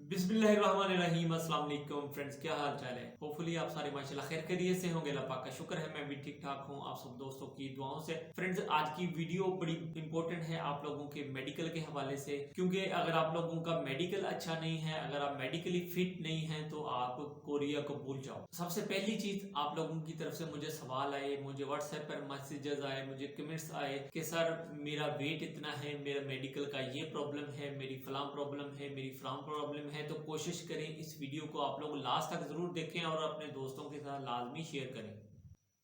बिस्मिल्लाहिर्रहमानिर्रहीम। अस्सलाम वालेकुम फ्रेंड्स, क्या हाल चाल है। होपफुली आप सारे माशाल्लाह खैर खैरियत से होंगे। अल्लाह पाक का शुक्र है मैं भी ठीक ठाक हूँ आप सब दोस्तों की दुआओं से। फ्रेंड्स, आज की वीडियो बड़ी इंपॉर्टेंट है आप लोगों के मेडिकल के हवाले से, क्योंकि अगर आप लोगों का मेडिकल अच्छा नहीं है, अगर आप मेडिकली फिट नहीं है तो आप कोरिया को भूल जाओ। सबसे पहली चीज, आप लोगों की तरफ से मुझे सवाल आए, मुझे व्हाट्सएप पर मैसेजेस आए, मुझे कमेंट्स आए कि सर मेरा वेट इतना है, मेरा मेडिकल का ये प्रॉब्लम है, मेरी फलां प्रॉब्लम है, मेरी फलां प्रॉब्लम है। तो कोशिश करें इस वीडियो को आप लोग लास्ट तक जरूर देखें और अपने दोस्तों के साथ लाजमी शेयर करें।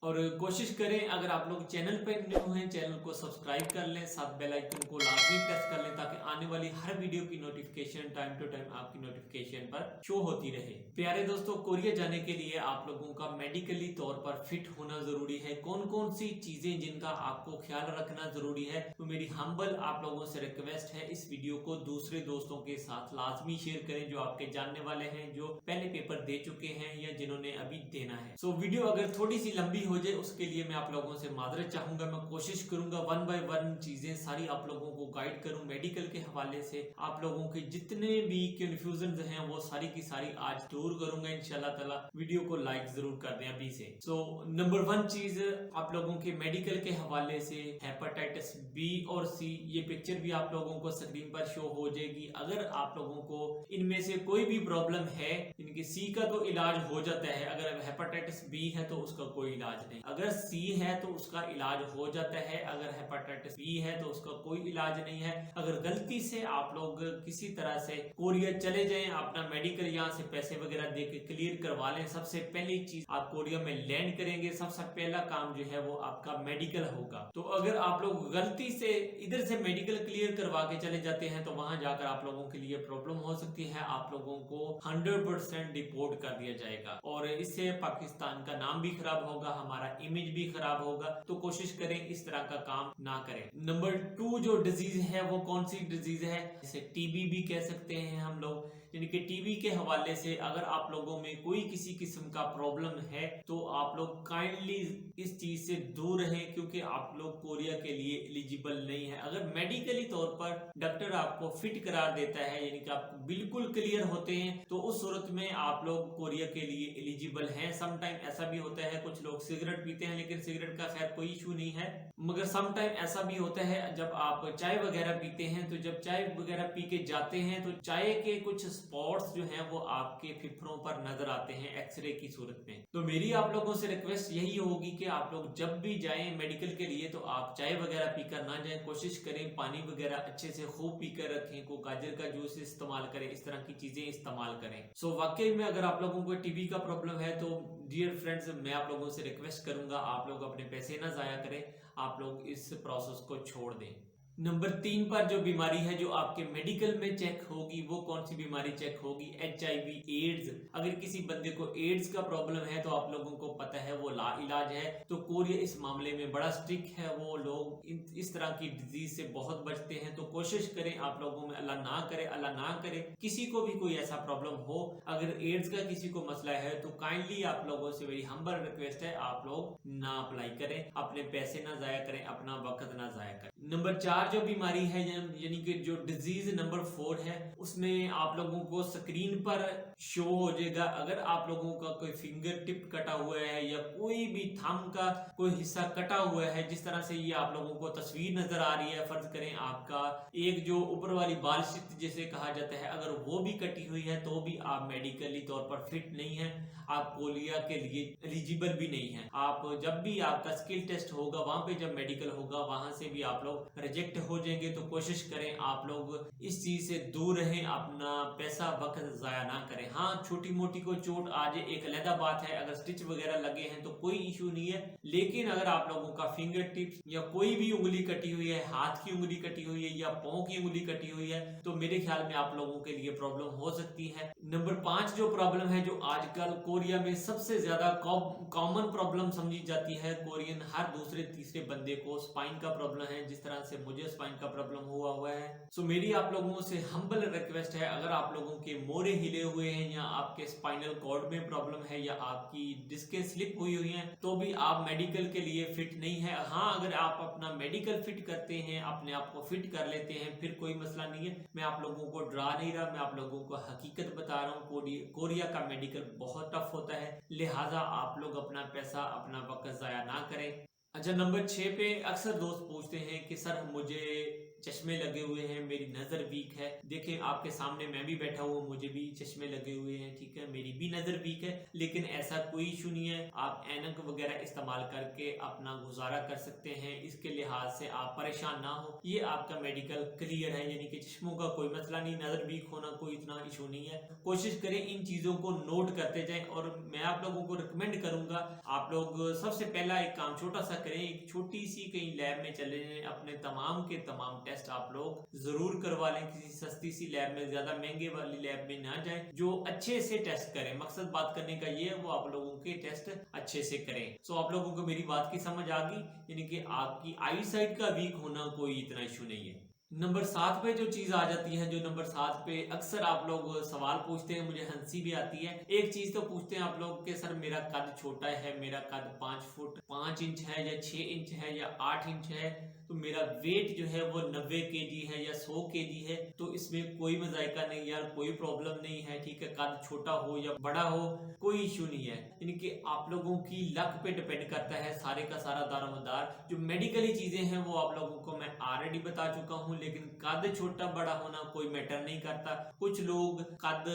और कोशिश करें अगर आप लोग चैनल पर न्यू हैं चैनल को सब्सक्राइब कर लें, साथ बेल आइकन को लाजमी प्रेस कर लें ताकि आने वाली हर वीडियो की नोटिफिकेशन टाइम टू टाइम आपकी नोटिफिकेशन पर शो होती रहे। प्यारे दोस्तों, कोरिया जाने के लिए आप लोगों का मेडिकली तौर पर फिट होना जरूरी है। कौन कौन सी चीजें जिनका आपको ख्याल रखना जरूरी है, तो मेरी हम्बल आप लोगों से रिक्वेस्ट है इस वीडियो को दूसरे दोस्तों के साथ लाजमी शेयर करें जो आपके जानने वाले हैं, जो पहले पेपर दे चुके हैं या जिन्होंने अभी देना है। सो वीडियो अगर थोड़ी सी लंबी हो जाए उसके लिए मैं आप लोगों से माजरत चाहूंगा। मैं कोशिश करूंगा वन बाय वन चीजें सारी आप लोगों को गाइड करूं मेडिकल के हवाले से। आप लोगों के जितने भी कंफ्यूजन हैं वो सारी की सारी आज दूर करूंगा इंशाल्लाह ताला। वीडियो को लाइक जरूर कर दें अभी से। सो नंबर वन चीज आप लोगों के मेडिकल के हवाले से हेपेटाइटिस बी और सी, ये पिक्चर भी आप लोगों को स्क्रीन पर शो हो जाएगी। अगर आप लोगों को इनमें से कोई भी प्रॉब्लम है, इनके सी का तो इलाज हो जाता है, अगर हेपेटाइटिस बी है तो उसका कोई इलाज नहीं, अगर सी है तो उसका इलाज हो जाता है, अगर हेपेटाइटिस बी है तो उसका कोई इलाज नहीं है। अगर गलती से आप लोग किसी तरह से कोरिया चले जाएं, अपना मेडिकल यहाँ से पैसे वगैरह दे के क्लियर करवा लें, सबसे पहली चीज आप कोरिया में लैंड करेंगे, सबसे पहला काम जो है वो आपका मेडिकल होगा। तो अगर आप लोग गलती से इधर से मेडिकल क्लियर करवा के चले जाते हैं तो वहां जाकर आप लोगों के लिए प्रॉब्लम हो सकती है। आप लोगों को 100% डिपोर्ट कर दिया जाएगा और इससे पाकिस्तान का नाम भी खराब होगा, हमारा इमेज भी खराब होगा। तो कोशिश करें इस तरह का काम ना करें। नंबर 2 जो डिजीज है वो कौन सी डिजीज है, जिसे टीबी भी कह सकते हैं हम लोग, यानी कि टीबी के हवाले से अगर आप लोगों में कोई किसी किस्म का प्रॉब्लम है तो आप लोग काइंडली इस चीज से दूर रहें, क्योंकि आप लोग कोरिया के लिए एलिजिबल नहीं है। अगर मेडिकली तौर पर डॉक्टर आपको फिट करार देता है, यानी कि आप बिल्कुल क्लियर होते हैं, तो उस सूरत में आप लोग कोरिया के लिए एलिजिबल हैं। समटाइम ऐसा भी होता है कुछ लोग सिगरेट पीते हैं, लेकिन सिगरेट का खैर कोई इशू नहीं है, मगर समटाइम ऐसा भी होता है जब आप चाय वगैरह पीते हैं, तो जब चाय वगैरह पी के जाते हैं तो चाय के कुछ स्पॉट्स जो हैं वो आपके फेफड़ों पर नजर आते हैं एक्सरे की सूरत में। तो मेरी आप लोगों से रिक्वेस्ट यही होगी कि आप लोग जब भी जाएं मेडिकल के लिए तो आप चाय वगैरह पीकर ना जाएं, कोशिश करें पानी वगैरह अच्छे से खूब पीकर रखें, को गाजर का जूस इस्तेमाल करें, इस तरह की चीजें इस्तेमाल करें। सो वाकई में अगर आप लोगों को टीबी का प्रॉब्लम है तो डियर फ्रेंड्स, मैं आप लोगों से रिक्वेस्ट करूंगा आप लोग अपने पैसे ना जाया करें, आप लोग इस प्रोसेस को छोड़ दें। नंबर 3 पर जो बीमारी है जो आपके मेडिकल में चेक होगी वो कौन सी बीमारी चेक होगी, HIV एड्स। अगर किसी बंदे को एड्स का प्रॉब्लम है तो आप लोगों को पता है वो ला इलाज है। तो कोरिया इस मामले में बड़ा स्ट्रिक्ट है, वो लोग इस तरह की डिजीज से बहुत बचते हैं। तो कोशिश करें आप लोगों में, अल्लाह ना करे किसी को भी कोई ऐसा प्रॉब्लम हो, अगर एड्स का किसी को मसला है तो काइंडली आप लोगों से मेरी हम्बल रिक्वेस्ट है आप लोग ना अप्लाई करें, अपने पैसे ना जाया करें, अपना वक्त ना जाया करें। नंबर 4 जो बीमारी है यानी कि जो डिजीज नंबर 4 है, उसमें आप लोगों को स्क्रीन पर शो हो जाएगा। अगर आप लोगों का कोई फिंगर टिप कटा हुआ है या कोई भी थंब का कोई हिस्सा कटा हुआ है, जिस तरह से ये आप लोगों को तस्वीर नजर आ रही है, फर्ज करें आपका एक जो ऊपर वाली बाल शिफ्ट जिसे कहा जाता है, अगर वो भी कटी हुई है तो भी आप मेडिकली तौर पर फिट नहीं है, आप कोरिया के लिए एलिजिबल भी नहीं है। आप जब भी आपका स्किल टेस्ट होगा, वहां पे जब मेडिकल होगा, वहां से भी आप लोग रिजेक्ट हो जाएंगे। तो कोशिश करें आप लोग इस चीज से दूर रहें, अपना पैसा वक्त जाया ना करें। हाँ, छोटी मोटी को चोट आज एक अलग बात है, अगर स्टिच वगैरह लगे हैं तो कोई इशू नहीं है, लेकिन अगर आप लोगों का फिंगर टिप्स या कोई भी उंगली कटी हुई है, हाथ की उंगली कटी हुई है या पांव की उंगली कटी हुई है, तो मेरे ख्याल में आप लोगों के लिए प्रॉब्लम हो सकती है। नंबर 5 जो प्रॉब्लम है जो आजकल कोरिया में सबसे ज्यादा कॉमन प्रॉब्लम समझी जाती है, कोरियन हर दूसरे तीसरे बंदे को स्पाइन का प्रॉब्लम है, जिस जिस तरह से मुझे स्पाइन का प्रॉब्लम हुआ है। सो मेरी आप लोगों से हम्बल रिक्वेस्ट है, अगर आप लोगों के मोरे हिले हुए हैं या आपके स्पाइनल कॉर्ड में प्रॉब्लम है या आपकी डिस्कें स्लिप हुई हैं तो भी आप मेडिकल के लिए फिट नहीं है। हाँ, अगर आप अपना मेडिकल फिट करते हैं, अपने आप को फिट कर लेते हैं, फिर कोई मसला नहीं है। मैं आप लोगों को डरा नहीं रहा, मैं आप लोगों को हकीकत बता रहा हूँ। कोरिया का मेडिकल बहुत टफ होता है, लिहाजा आप लोग अपना पैसा अपना वक्त जाया ना करें। अच्छा, नंबर 6 पे अक्सर दोस्त पूछते हैं कि सर मुझे चश्मे लगे हुए हैं, मेरी नज़र वीक है। देखें, आपके सामने मैं भी बैठा हुआ, मुझे भी चश्मे लगे हुए हैं, ठीक है, मेरी भी नज़र वीक है, लेकिन ऐसा कोई इशू नहीं है। आप ऐनक वगैरह इस्तेमाल करके अपना गुजारा कर सकते हैं, इसके लिहाज से आप परेशान ना हो। ये आपका मेडिकल क्लियर है, यानी कि चश्मों का कोई मसला नहीं, नज़र वीक होना कोई इतना इशू नहीं है। कोशिश करें इन चीज़ों को नोट करते जाएं, और मैं आप लोगों को रिकमेंड करूंगा, आप लोग सबसे पहला एक काम छोटा सा करें, एक छोटी सी कहीं लैब में चले जाएं, अपने तमाम के तमाम टेस्ट आप लोग जरूर करवा लें। किसी सस्ती सी लैब में, ज्यादा महंगे वाली लैब में ना जाएं, जो अच्छे से टेस्ट करें। मकसद बात करने का ये है, वो आप लोगों के टेस्ट अच्छे से करें। सो आप लोगों को मेरी बात की समझ आ गई, यानी कि आपकी आई साइट का वीक होना कोई इतना इशू नहीं है। नंबर 7 पे जो चीज आ जाती है, जो नंबर 7 पे अक्सर आप लोग सवाल पूछते हैं, मुझे हंसी भी आती है। एक चीज तो पूछते हैं आप लोग कि सर मेरा कद छोटा है, मेरा कद 5 फुट 5 इंच है या 6 इंच है या 8 इंच है, तो मेरा वेट जो है वो 90 केजी है या 100 केजी है, तो इसमें कोई मजाइका नहीं यार, कोई प्रॉब्लम नहीं है, ठीक है। कद छोटा हो या बड़ा हो कोई इशू नहीं है, यानी कि आप लोगों की लक पे डिपेंड करता है सारे का सारा दारोमदार। जो मेडिकली चीजें हैं वो आप लोगों को मैं ऑलरेडी बता चुका हूँ, लेकिन कद छोटा बड़ा होना कोई मैटर नहीं करता। कुछ लोग कद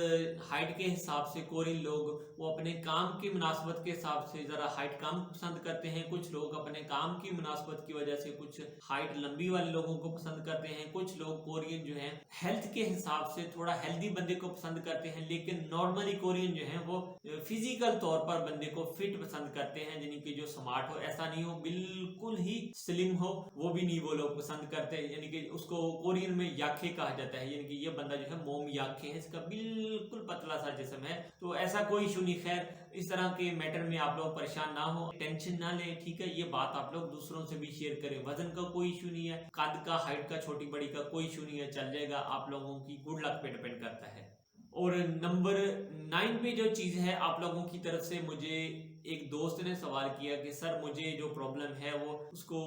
हाइट के हिसाब से, कोरियन लोग वो अपने काम की मुनासबत के हिसाब से जरा हाइट कम पसंद करते हैं। कुछ लोग अपने काम की मुनासबत की वजह से कुछ हाइट लंबी वाले लोगों को पसंद करते हैं। कुछ लोग कोरियन जो है हेल्थ के हिसाब से थोड़ा हेल्दी बंदे को पसंद करते हैं, लेकिन नॉर्मली कोरियन जो है वो फिजिकल तौर पर बंदे को फिट पसंद करते हैं, यानी कि जो स्मार्ट हो, ऐसा नहीं हो बिल्कुल ही स्लिम हो, वो भी नहीं वो लोग पसंद करते हैं। यानी कि उसको कोरियन में याखे कहा जाता है, यानी कि ये बंदा जो है मोम याखे है, इसका बिल्कुल पतला सा जिस्म है, तो ऐसा कोई इशू नहीं। खैर, इस तरह के मैटर में आप लोग परेशान ना हो, टेंशन ना लें, ठीक है। ये बात आप लोग दूसरों से भी शेयर करें। वजन का कोई इशू नहीं है, कद का, हाइट का, छोटी बड़ी का कोई इशू नहीं है, चल जाएगा। आप लोगों की गुड लक पे डिपेंड करता है। और नंबर 9 पे जो चीज है, आप लोगों की तरफ से मुझे एक दोस्त ने सवाल किया कि सर मुझे जो प्रॉब्लम है वो उसको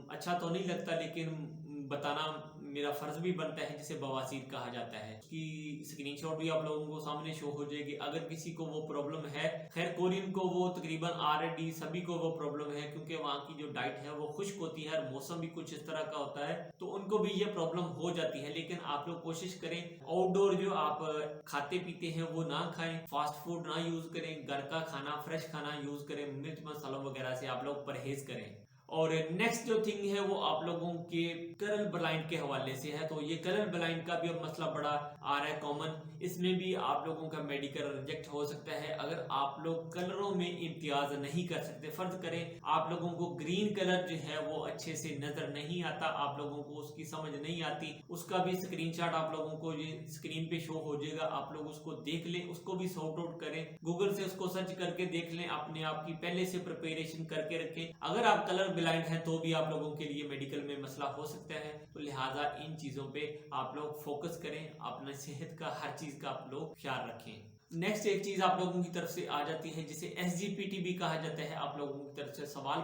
अच्छा तो नहीं लगता, लेकिन बताना मेरा फर्ज भी बनता है, जिसे बवासीर कहा जाता है। उसकी स्क्रीनशॉट भी आप लोगों को सामने शो हो जाएगी अगर किसी को वो प्रॉब्लम है। खैर, कोरियन को वो तकरीबन ऑलरेडी सभी को वो प्रॉब्लम है, क्योंकि वहाँ की जो डाइट है वो खुश्क होती है और मौसम भी कुछ इस तरह का होता है, तो उनको भी ये प्रॉब्लम हो जाती है। लेकिन आप लोग कोशिश करें आउटडोर जो आप खाते पीते हैं वो ना खाएं, फास्ट फूड ना यूज करें, घर का खाना, फ्रेश खाना यूज करें, मिर्च मसालों वगैरह से आप लोग परहेज करें। और नेक्स्ट जो थिंग है वो आप लोगों के कलर ब्लाइंड के हवाले से है। तो ये कलर ब्लाइंड का भी अब मसला बड़ा आ रहा है कॉमन, इसमें भी आप लोगों का मेडिकल रिजेक्ट हो सकता है अगर आप लोग कलरों में इम्तियाज नहीं कर सकते। फर्ज करें आप लोगों को ग्रीन कलर जो है वो अच्छे से नजर नहीं आता, आप लोगों को उसकी समझ नहीं आती, उसका भी स्क्रीनशॉट आप लोगों को ये स्क्रीन पे शो हो जाएगा, आप लोग उसको देख लें, उसको भी सॉर्ट आउट करें, गूगल से उसको सर्च करके देख लें, अपने आप की पहले से प्रिपरेशन करके रखें। अगर आप कलर ब्लाइंड है तो भी आप लोगों के लिए मेडिकल में मसला हो सकता है, तो लिहाजा इन चीजों पे आप लोग फोकस करें, अपने सेहत का हर चीज का आप लोग ख्याल रखें। नेक्स्ट एक चीज आप लोगों की तरफ से आ जाती है जिसे SGPT भी कहा जाता है। आप लोगों की तरफ से सवाल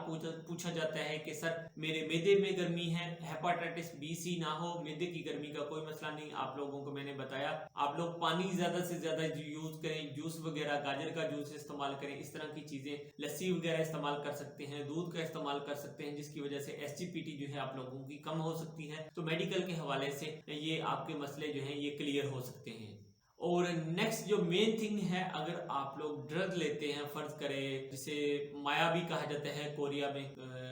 पूछा जाता है कि सर मेरे मैदे में गर्मी है, हेपाटाइटिस B-C ना हो, मैदे की गर्मी का कोई मसला नहीं। आप लोगों को मैंने बताया, आप लोग पानी ज्यादा से ज्यादा यूज करें, जूस वगैरह, गाजर का जूस इस्तेमाल करें, इस तरह की चीजें, लस्सी वगैरह इस्तेमाल कर सकते हैं, दूध का इस्तेमाल कर सकते हैं, जिसकी वजह से SGPT जो है आप लोगों की कम हो सकती है। तो मेडिकल के हवाले से ये आपके मसले जो है ये क्लियर हो सकते हैं। और नेक्स्ट जो मेन थिंग है, अगर आप लोग ड्रग लेते हैं, फर्ज करें जिसे माया भी कहा जाता है कोरिया में,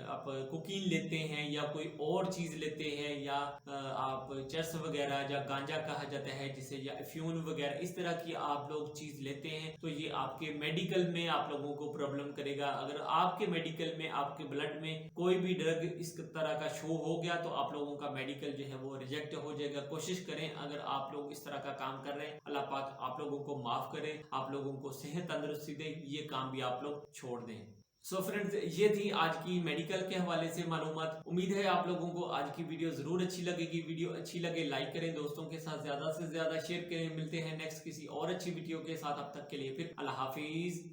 आप कोकीन लेते हैं या कोई और चीज लेते हैं, या आप चरस वगैरह या गांजा कहा जाता है जिसे, या अफ्यून वगैरह, इस तरह की आप लोग चीज लेते हैं, तो ये आपके मेडिकल में आप लोगों को प्रॉब्लम करेगा। अगर आपके मेडिकल में, आपके ब्लड में कोई भी ड्रग इस तरह का शो हो गया तो आप लोगों का मेडिकल जो है वो रिजेक्ट हो जाएगा। कोशिश करें, अगर आप लोग इस तरह का काम कर रहे हैं, अल्लाह पाक आप लोगों को माफ करे, आप लोगों को सेहत तंदुरुस्ती दे, ये काम भी आप लोग छोड़ दें। सो फ्रेंड्स, ये थी आज की मेडिकल के हवाले से मालूमात। उम्मीद है आप लोगों को आज की वीडियो जरूर अच्छी लगेगी। वीडियो अच्छी लगे लाइक करें, दोस्तों के साथ ज्यादा से ज्यादा शेयर करें। मिलते हैं नेक्स्ट किसी और अच्छी वीडियो के साथ, अब तक के लिए फिर अल्लाह हाफिज।